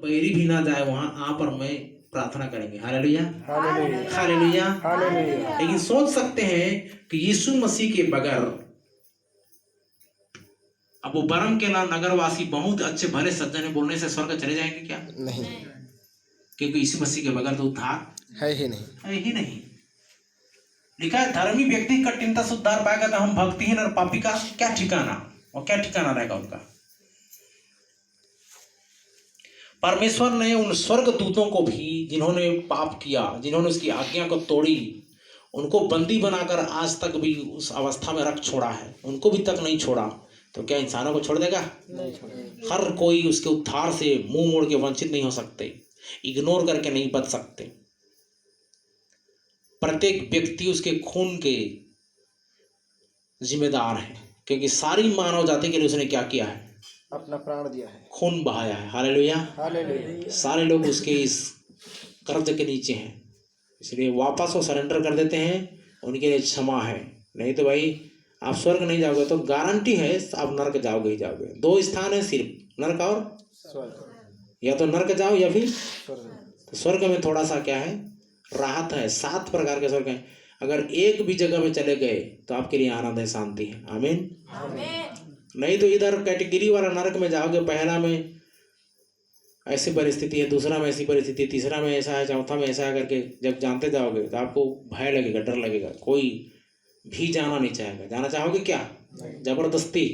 पैरी भी ना जाए वहां, आप और मैं प्रार्थना करेंगे। Hallelujah hallelujah hallelujah. लेकिन सोच सकते हैं कि यीशु मसीह के बगैर, अब वो बरम के नगरवासी बहुत अच्छे भले सज्जन बोलने से स्वर्ग चले जाएंगे क्या? नहीं, क्योंकि यीशु मसीह के बगैर तो उद्धार है ही नहीं। है ही नहीं। लिखा है धर्मी व्यक्ति कठिनता से उद्धार पाएगा, तो हम भक्तिहीन और पापी का क्या ठिकाना, और क्या ठिकाना रहेगा उनका। परमेश्वर ने उन स्वर्ग दूतों को भी जिन्होंने पाप किया, जिन्होंने उसकी आज्ञा को तोड़ी, उनको बंदी बनाकर आज तक भी उस अवस्था में रख छोड़ा है, उनको भी तक नहीं छोड़ा, तो क्या इंसानों को छोड़ देगा? नहीं छोड़ेगा। हर कोई उसके उद्धार से मुंह मोड़ के वंचित नहीं हो सकते, इग्नोर करके नहीं बच सकते। प्रत्येक व्यक्ति उसके खून के जिम्मेदार है, क्योंकि सारी मानव जाति के लिए उसने क्या किया है? अपना प्राण दिया है, खून बहाया है। Hallelujah hallelujah. सारे लोग उसके इस कर्ज के नीचे हैं, इसलिए वापस वो सरेंडर कर देते हैं, उनके लिए क्षमा है। नहीं तो भाई आप स्वर्ग नहीं जाओगे, तो गारंटी है आप नरक जाओगे ही जाओगे। दो स्थान है सिर्फ, नरक और स्वर्ग। या तो नरक जाओ या फिर स्वर्ग। तो स्वर्ग में थोड़ा सा क्या है, राहत है। 7 प्रकार के स्वर्ग हैं, अगर एक भी जगह में चले गए तो आपके लिए आनंद है, शांति है। आमीन। नहीं तो इधर कैटेगरी वाला नरक में जाओगे, पहला में ऐसी परिस्थिति है, दूसरा में ऐसी परिस्थिति, तीसरा में ऐसा है, चौथा में ऐसा है करके जब जानते जाओगे तो आपको भय लगेगा, डर लगेगा, कोई भी जाना नहीं चाहेगा। जाना चाहोगे क्या? जबरदस्ती।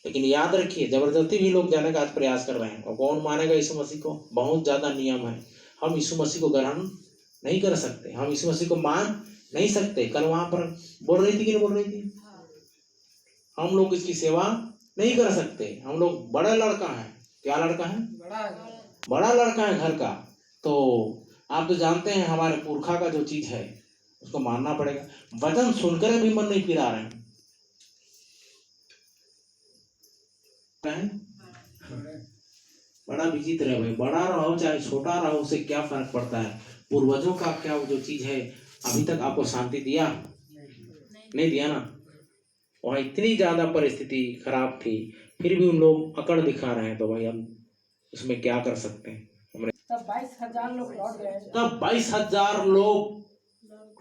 लेकिन याद रखिए जबरदस्ती भी लोग जाने का आज प्रयास कर रहे हैं, और कौन मानेगा यीशु मसीह को? बहुत ज्यादा नियम है, हम यीशु मसीह को ग्रहण नहीं कर सकते, हम यीशु मसीह को मान नहीं सकते। कल वहां पर बोल रही थी कि नहीं बोल रही थी, हम लोग इसकी सेवा नहीं कर सकते, हम लोग बड़ा लड़का है। क्या लड़का है? बड़ा लड़का है घर का। तो आप तो जानते हैं हमारे पुरखा का जो चीज है उसको मानना पड़ेगा। वचन सुनकर भी मन नहीं फिरा रहे हैं। बड़ा विचित्र है भाई, बड़ा रहो चाहे छोटा रहो, उससे क्या फर्क पड़ता है? पूर्वजों का क्या जो चीज है अभी तक आपको शांति दिया? नहीं दिया ना। वहाँ इतनी ज्यादा परिस्थिति खराब थी, फिर भी उन लोग अकड़ दिखा रहे हैं, तो भाई हम उसमें क्या कर सकते हैं? तब 22,000 लोग लौट गए, तब 22,000 लोग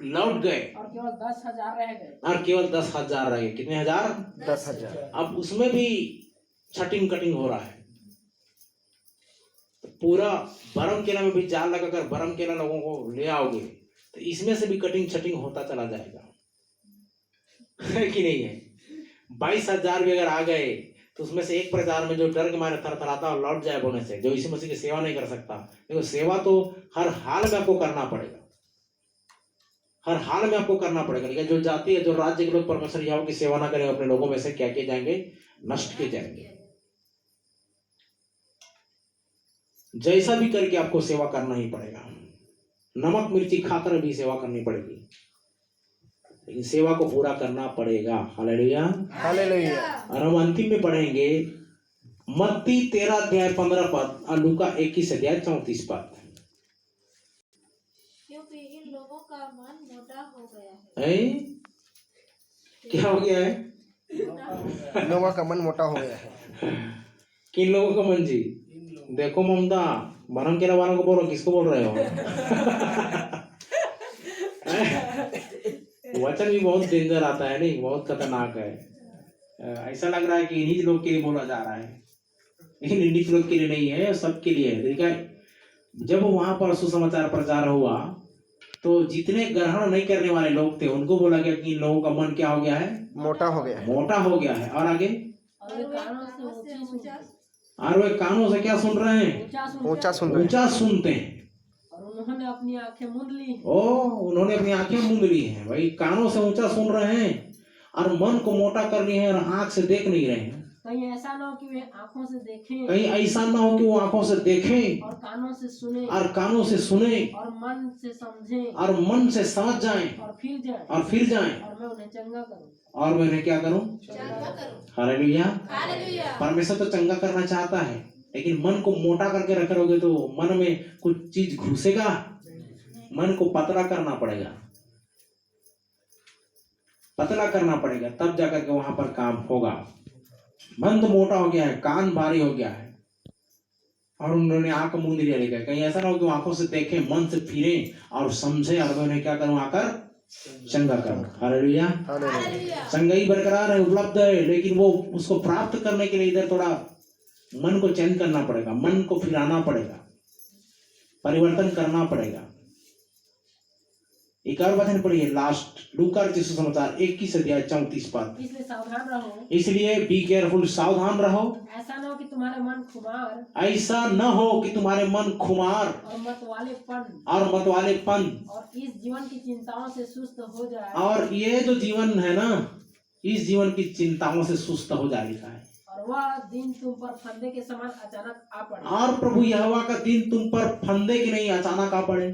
लौट गए और केवल 10,000 रह गए, और केवल 10,000 रह गए। कितने हजार? 10,000। अब उसमें भी छटिंग कटिंग हो रहा है। तो पूरा बरम केला में भी जाल लगाकर बरम केला लोगों को ले आओगे तो इसमें से भी कटिंग छटिंग होता चला जाएगा, है कि नहीं है? 22,000 भी अगर आ गए तो उसमें से एक प्रचार में जो डर के मारे थरथराता और लौट जाए बोने से, जो यीशु मसीह की सेवा नहीं कर सकता। देखो सेवा तो हर हाल में आपको करना पड़ेगा, हर हाल में आपको करना पड़ेगा। लेकिन जो जाति है, जो राज्य के लोग परमेश्वर यहोवा की सेवा ना करेंगे, अपने लोगों में से क्या किए जाएंगे? नष्ट किए जाएंगे। जैसा भी करके आपको सेवा करना ही पड़ेगा, नमक मिर्ची खाकर भी सेवा करनी पड़ेगी, लेकिन सेवा को पूरा करना पड़ेगा। Hallelujah hallelujah. और हम अंतिम में पढ़ेंगे मत्ती 13 अध्याय 15 पद और लूका 21 अध्याय 34 पद। क्योंकि इन लोगों का मन मोटा हो गया है। है? क्या हो गया है? लोगों का मन मोटा हो गया है। किन लोगों का मन जी? देखो ममता, बरम केला वालों को बोलो, किसको बोल रहे हो? वचन भी बहुत डेंजर आता है, नहीं? बहुत खतरनाक है। ऐसा लग रहा है कि इन्हीं लोग के लिए बोला जा रहा है, लेकिन इन्हीं लोग के लिए नहीं है, सबके लिए है। ठीक है, जब वहां पर सुसमाचार प्रचार हुआ तो जितने ग्रहण नहीं करने वाले लोग थे उनको बोला गया कि इन लोगों का मन क्या हो गया है? मोटा हो गया है। मोटा हो गया है। और आगे, और वे कानों से ऊंचा और वे कानों से क्या सुन रहे हैं? ऊंचा सुन रहे हैं। ऊंचा सुनते हैं। और उन्होंने अपनी आंखें मूंद ली। ओ, उन्होंने अपनी आंखें मूंद ली हैं भाई। कानों से ऊंचा सुन रहे हैं और मन को मोटा कर लिए हैं और आंख से देख नहीं रहे हैं। कहीं ऐसा ना हो कि वे आंखों से देखें, कहीं ऐसा ना हो कि वो आंखों से देखें और कानों से सुने, और कानों से सुने और मन से समझें, और मन से समझ जाएं और फिर जाएं, और फिर जाएं, और मैं उन्हें चंगा करूं। और मैं उन्हें क्या करूं? चंगा करो। हालेलुया। हालेलुया। परमेश्वर तो चंगा करना चाहता है, लेकिन मन को मोटा करके रख रहोगे तो मन में कुछ चीज घुसेगा। मन को पतला करना पड़ेगा, पतला करना पड़ेगा, तब जाकर के वहां पर काम होगा। मन तो मोटा हो गया है, कान भारी हो गया है, और उन्होंने आंख मूंद लिया लिखा है। कहीं ऐसा ना हो कि वो आंखों से देखें, मन से फिरे और समझे और उन्हें क्या करूं, आकर चंगा करूं। हालेलुया। हालेलुया। चंगाई बरकरार है, उपलब्ध है, लेकिन वो उसको प्राप्त करने के लिए इधर थोड़ा मन को चेंज करना पड़ेगा, मन को फिराना पड़ेगा, परिवर्तन करना पड़ेगा। एक और वचन पढ़िए, लास्ट लूका रचित सुसमाचार 21 अध्याय 34 पद। इसलिए सावधान रहो, इसलिए बी केयरफुल, सावधान रहो, ऐसा न हो कि तुम्हारे मन खुमार ऐसा न हो कि तुम्हारे मन खुमार और मतवालेपन और और इस जीवन की चिंताओं से सुस्त हो जाए। और ये जो जीवन है ना, इस जीवन की चिंताओं से सुस्त हो जाए लिखा है। और वह दिन तुम पर फंदे के समान अचानक आ पड़े। और प्रभु यहोवा का दिन तुम पर फंदे की नहीं अचानक आ पड़े,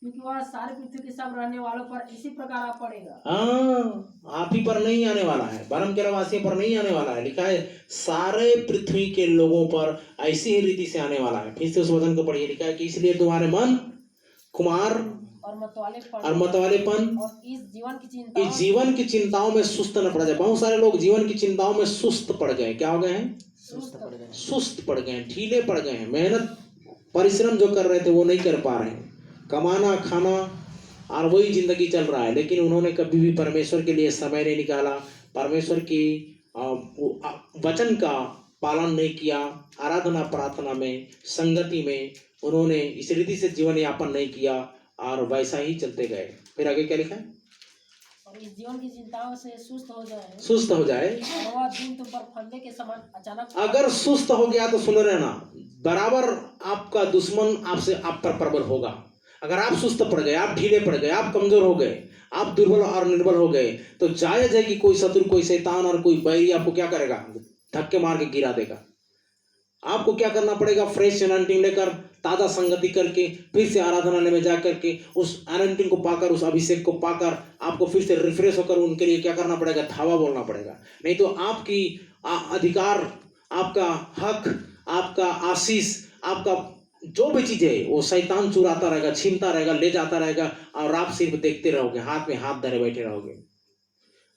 क्योंकि वह सारे पृथ्वी के सब रहने वालों पर इसी प्रकार आ पड़ेगा। हाँ, आप ही पर नहीं आने वाला है, बरम के वासियों पर नहीं आने वाला है। लिखा है सारे पृथ्वी के लोगों पर ऐसी ही रीति से आने वाला है। फिर से उस वचन को पढ़िए, लिखा है कि इसलिए तुम्हारे मन कुमार और मतवालेपन और इस जीवन की चिंताओं में सुस्त न पड़ जाए। बहुत सारे लोग जीवन की चिंताओं में सुस्त पड़ गए। क्या हो गए हैं? सुस्त पड़ गए हैं, ढीले पड़ गए हैं। मेहनत परिश्रम जो कर रहे थे वो नहीं कर पा रहे हैं, कमाना खाना और वही जिंदगी चल रहा है, लेकिन उन्होंने कभी भी परमेश्वर के लिए समय नहीं निकाला, परमेश्वर की वचन का पालन नहीं किया, आराधना प्रार्थना में संगति में उन्होंने इस रीति से जीवन यापन नहीं किया और वैसा ही चलते गए। फिर आगे क्या लिखा है? और इस जीवन की चिंताओं से सुस्त हो जाए और वह दिन तुम पर फंदे के समान अचानक। अगर सुस्त हो गया तो सुन रहना, बराबर आपका दुश्मन आपसे आप पर प्रबल होगा। अगर आप सुस्त पड़ गए, आप ढीले पड़ गए, आप कमजोर हो गए, आप दुर्बल और निर्बल हो गए, तो जायज है कि कोई शत्रु, कोई शैतान और कोई बैरी आपको क्या करेगा? धक्के मार के गिरा देगा। आपको क्या करना पड़ेगा? फ्रेश एनॉइंटिंग लेकर, ताजा संगति करके, फिर से आराधनालय में जाकर के उस एनॉइंटिंग को पाकर, उस अभिषेक को पाकर आपको फिर से रिफ्रेश होकर उनके लिए क्या करना पड़ेगा? धावा बोलना पड़ेगा। नहीं तो आपकी अधिकार, आपका हक, आपका आशीष, आपका जो भी चीज है वो शैतान चुराता रहेगा, छीनता रहेगा, ले जाता रहेगा और आप सिर्फ देखते रहोगे, हाथ में हाथ धरे बैठे रहोगे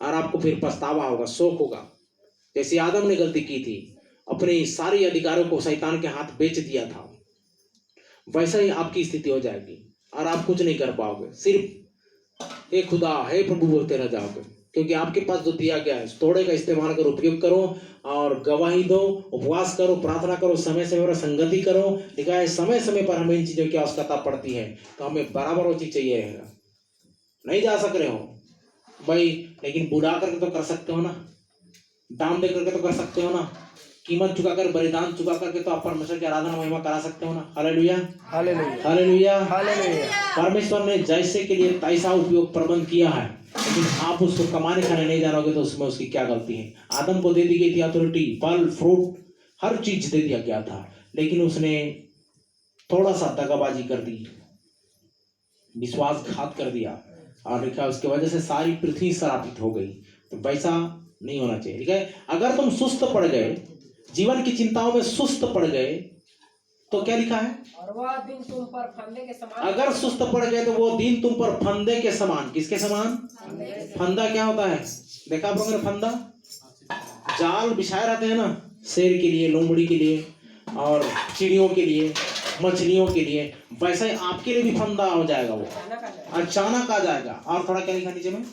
और आपको फिर पछतावा होगा, शोक होगा। जैसे आदम ने गलती की थी, अपने सारे अधिकारों को शैतान के हाथ बेच दिया था, वैसा ही आपकी स्थिति हो जाएगी और आप कुछ नहीं कर पाओगे, सिर्फ हे खुदा, हे प्रभु बोलते रह जाओगे। क्योंकि आपके पास जो दिया गया है थोड़े का इस्तेमाल करो, उपयोग करो और गवाही दो, उपवास करो, प्रार्थना करो, समय समय पर संगति करो। लिखा है समय समय पर हमें इन चीजों की आवश्यकता पड़ती है, तो हमें बराबर वो चीज चाहिए रहेगा। नहीं जा सक रहे हो भाई, लेकिन बुला करके तो कर सकते हो ना, दाम दे करके तो कर सकते हो ना, कीमत चुकाकर, बलिदान चुका करके तो आप परमेश्वर की आराधना महिमा करा सकते हो ना। Hallelujah, hallelujah, hallelujah, hallelujah. परमेश्वर ने जैसे के लिए तैसा उपयोग प्रबंध किया है, लेकिन आप उसको कमाने खाने नहीं जानोगे तो उसमें उसकी क्या गलती है? आदम को दे दी गई थी अथॉरिटी, फल फ्रूट हर चीज दे दिया गया था, लेकिन उसने थोड़ा सा दगाबाजी कर दी, विश्वासघात कर दिया और लिखा उसकी वजह से सारी पृथ्वी श्रापित हो गई। तो वैसा नहीं होना चाहिए। ठीक है, अगर तुम सुस्त पड़ गए, जीवन की चिंताओं में सुस्त पड़ गए, तो क्या लिखा है? और वह दिन तुम पर फंदे के समान। अगर सुस्त पड़ गए तो वो दिन तुम पर फंदे के समान। किसके समान? फंदा क्या होता है? देखा आप लोगों ने? फंदा जाल बिछाए रहते हैं ना, शेर के लिए, लोमड़ी के लिए और चिड़ियों के लिए, मछलियों के लिए, वैसा ही आपके लिए भी फंदा हो जाएगा, वो अचानक आ जाएगा। और थोड़ा क्या लिखा नीचे में?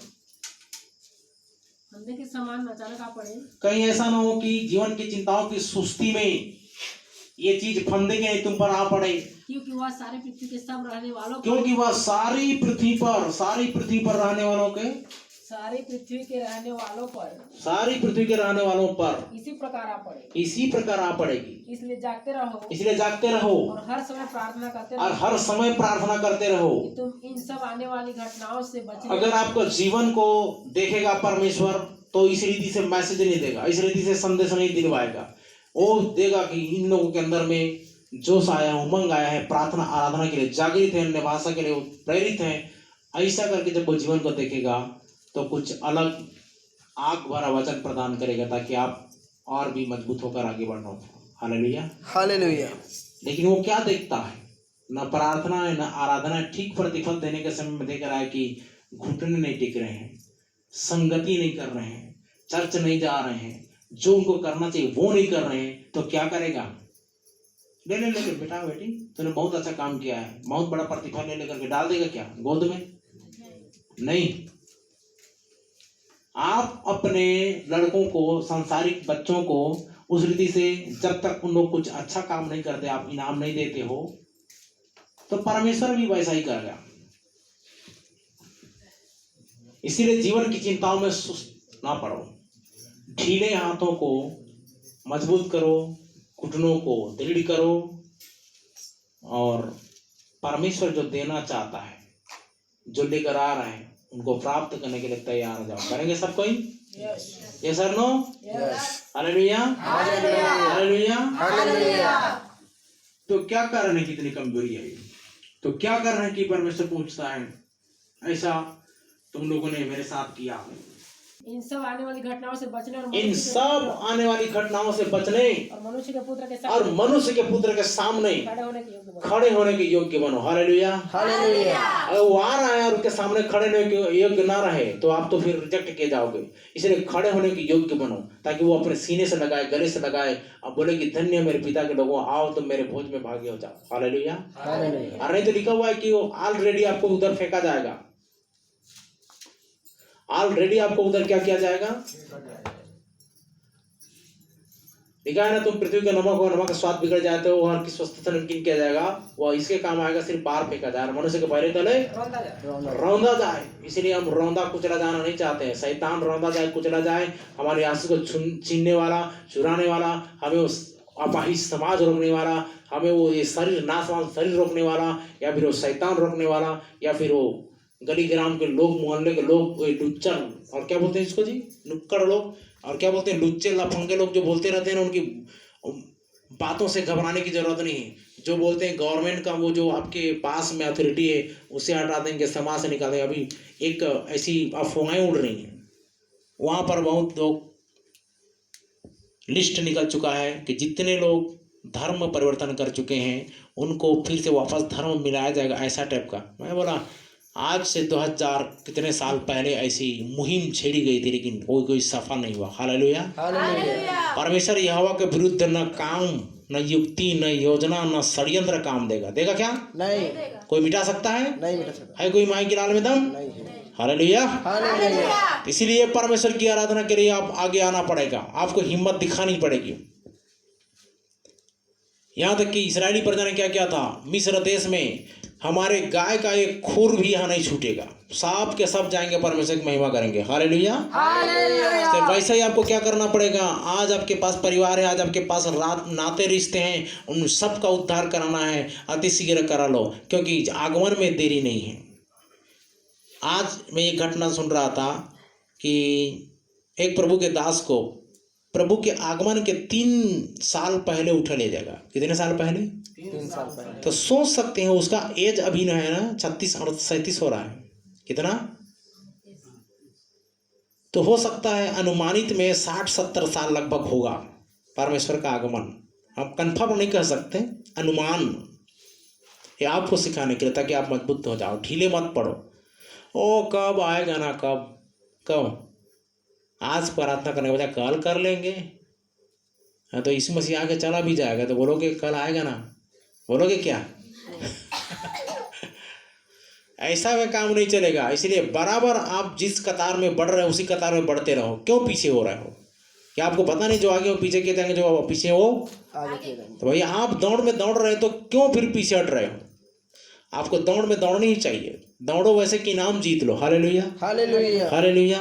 फंदे के समान अचानक आ पड़े। कहीं ऐसा ना हो कि जीवन की चिंताओं की सुस्ती में ये चीज फंदे के तुम पर आ पड़े, क्योंकि वह सारी पृथ्वी के सब रहने वालों पर, क्योंकि वह सारी पृथ्वी पर रहने वालों के, सारी पृथ्वी के रहने वालों पर, सारी पृथ्वी के रहने वालों पर इसी प्रकार आ पड़े, इसी प्रकार आ पड़ेगी। इसलिए जागते रहो, इसलिए जागते रहो और हर समय प्रार्थना करते रहो, और हर समय प्रार्थना करते रहो कि तुम इन सब आने वाली घटनाओं से बचने। अगर आपको जीवन को देखेगा परमेश्वर तो इस रीति से मैसेज नहीं देगा, इस रीति से संदेश नहीं दिलवाएगा। वो देगा कि इन लोगों के अंदर में जोश आया, उमंग आया है, प्रार्थना आराधना के लिए जागृत है, निवासा के लिए प्रेरित है। ऐसा करके जब वो जीवन को देखेगा तो कुछ अलग आग भरा वचन प्रदान करेगा, ताकि आप और भी मजबूत होकर आगे बढ़ो। Hallelujah, hallelujah. लेकिन वो क्या देखता है? न प्रार्थना है, न आराधना है। ठीक प्रतिफल देने के समय में देख रहा है कि घुटने नहीं टिक रहे हैं, संगति नहीं कर रहे हैं, चर्च नहीं जा रहे हैं, जो उनको करना चाहिए वो नहीं कर रहे हैं, तो क्या करेगा? ले ले ले ले बेटा बेटी, तूने बहुत अच्छा काम किया है, बहुत बड़ा प्रतिफल ले लेकर के डाल देगा क्या गोद में? नहीं। आप अपने लड़कों को, सांसारिक बच्चों को उस रीति से जब तक उन लोग कुछ अच्छा काम नहीं करते, आप इनाम नहीं देते हो, तो परमेश्वर भी वैसा ही करेगा। इसीलिए जीवन की चिंताओं में सुस्त ना पड़ो, ढीले हाथों को मजबूत करो, घुटनों को दृढ़ करो, और परमेश्वर जो देना चाहता है, जो लेकर आ रहा है, उनको प्राप्त करने के लिए तैयार हो जाओ। करेंगे सब कोई? यस और नो? Hallelujah hallelujah hallelujah. तो क्या कारण है कि इतनी कमजोरी है? तो क्या कारण है कि परमेश्वर पूछता है ऐसा तुम लोगों ने मेरे साथ किया? इन सब आने वाली घटनाओं से बचने और इन सब आने वाली घटनाओं से बचने और मनुष्य के पुत्र के और मनुष्य के पुत्र के सामने खड़े होने के योग्य बनो। खड़े होने के योग्य बनो। Hallelujah hallelujah. अगर वो आ रहा है और उसके सामने खड़े होने के योग्य ना रहे तो आप तो फिर रिजेक्ट किए जाओगे। इसलिए खड़े होने के योग्य बनो, ताकि वो अपने सीने से लगाए, गले से लगाए, अब बोले कि धन्य मेरे पिता के लोगों, आओ तुम मेरे भोज में भागी हो जाओ। हालेलुया। और नहीं तो लिखा हुआ है कि वो ऑलरेडी आपको उधर फेंका जाएगा, ऑलरेडी आपको उधर क्या किया जाएगा? लिखा है ना, तुम पृथ्वी का नमक हो, नमक का स्वाद बिगड़ जाए तो हर किस वस्तु से नमकीन किया जाएगा, वो इसके काम आएगा, सिर्फ बाहर फेंका जाए, मनुष्य के पैरों तले रौंदा जाए। इसलिए हम रौंदा कुचला जाना नहीं चाहते हैं। शैतान रौंदा जाए, कुचला जाए, हमारे आंसू को छीनने वाला, चुराने वाला, हमें उस अपाहिज समाज रोकने वाला, हमें वो ये शरीर नाशवान शरीर रोकने वाला, या फिर वो शैतान रोकने वाला, या फिर वो गली ग्राम के लोग, मोहल्ले के लोग, लुच्चर और क्या बोलते हैं इसको जी, नुक्कड़ लोग, और क्या बोलते हैं लुच्चे लफंगे लोग जो बोलते रहते हैं ना, उनकी बातों से घबराने की जरूरत नहीं है। जो बोलते हैं गवर्नमेंट का, वो जो आपके पास में अथॉरिटी है, उसे हटा देंगे, समाज से निकाल देंगे। अभी एक ऐसी अफवाहें उड़ रही हैं, वहाँ पर बहुत लोग लिस्ट निकल चुका है कि जितने लोग धर्म परिवर्तन कर चुके हैं उनको फिर से वापस धर्म मिलाया जाएगा, ऐसा टाइप का। मैं बोला आज से 2000 कितने साल पहले ऐसी मुहिम छेड़ी गई थी, लेकिन कोई सफल नहीं हुआ। Hallelujah hallelujah. परमेश्वर यहोवा के विरुद्ध न काम, न युक्ति, न योजना, न षड्यंत्र काम देगा। देगा क्या? नहीं। कोई मिटा सकता है? नहीं मिटा सकता है। कोई माई की लाल में दम? नहीं। Hallelujah hallelujah. इसीलिए परमेश्वर की आराधना के लिए आप आगे आना पड़ेगा, आपको हिम्मत दिखानी पड़ेगी। यहाँ तक कि इस्राएली प्रजा ने क्या किया था, मिस्र देश में हमारे गाय का एक खुर भी यहाँ नहीं छूटेगा, सब के सब जाएंगे, परमेश्वर की महिमा करेंगे। Hallelujah hallelujah. तो वैसे ही आपको क्या करना पड़ेगा, आज आपके पास परिवार है, आज आपके पास नाते रिश्ते हैं, उन सब का उद्धार कराना है, अति शीघ्र करा लो, क्योंकि आगमन में देरी नहीं है। आज मैं एक घटना सुन रहा था कि एक प्रभु के दास को प्रभु के आगमन के 3 साल पहले उठा ले जाएगा। कितने साल पहले? 3 साल पहले। तो सोच सकते हैं उसका एज अभी न है ना 36 और 37 हो रहा है। कितना? तो हो सकता है अनुमानित में 60-70 साल लगभग होगा परमेश्वर का आगमन। हम कंफर्म नहीं कह सकते, अनुमान ये आपको सिखाने के लिए, ताकि आप मजबूत हो जाओ, ढीले मत पड़ो। ओ कब आएगा ना, कब आज प्रार्थना करने के बजाय कल कर लेंगे। हाँ, तो यीशु मसीह आके चला भी जाएगा तो बोलोगे कल आएगा ना, बोलोगे क्या? ऐसा में काम नहीं चलेगा। इसलिए बराबर आप जिस कतार में बढ़ रहे हो उसी कतार में बढ़ते रहो। क्यों पीछे हो रहे हो? क्या आपको पता नहीं जो आगे हो पीछे के जाएंगे, जो पीछे हो आगे। तो भैया आप दौड़ में दौड़ रहे हो तो क्यों फिर पीछे हट रहे हो? आपको दौड़ में दौड़नी ही चाहिए। दौड़ो वैसे कि इनाम जीत लो। Hallelujah hallelujah hallelujah.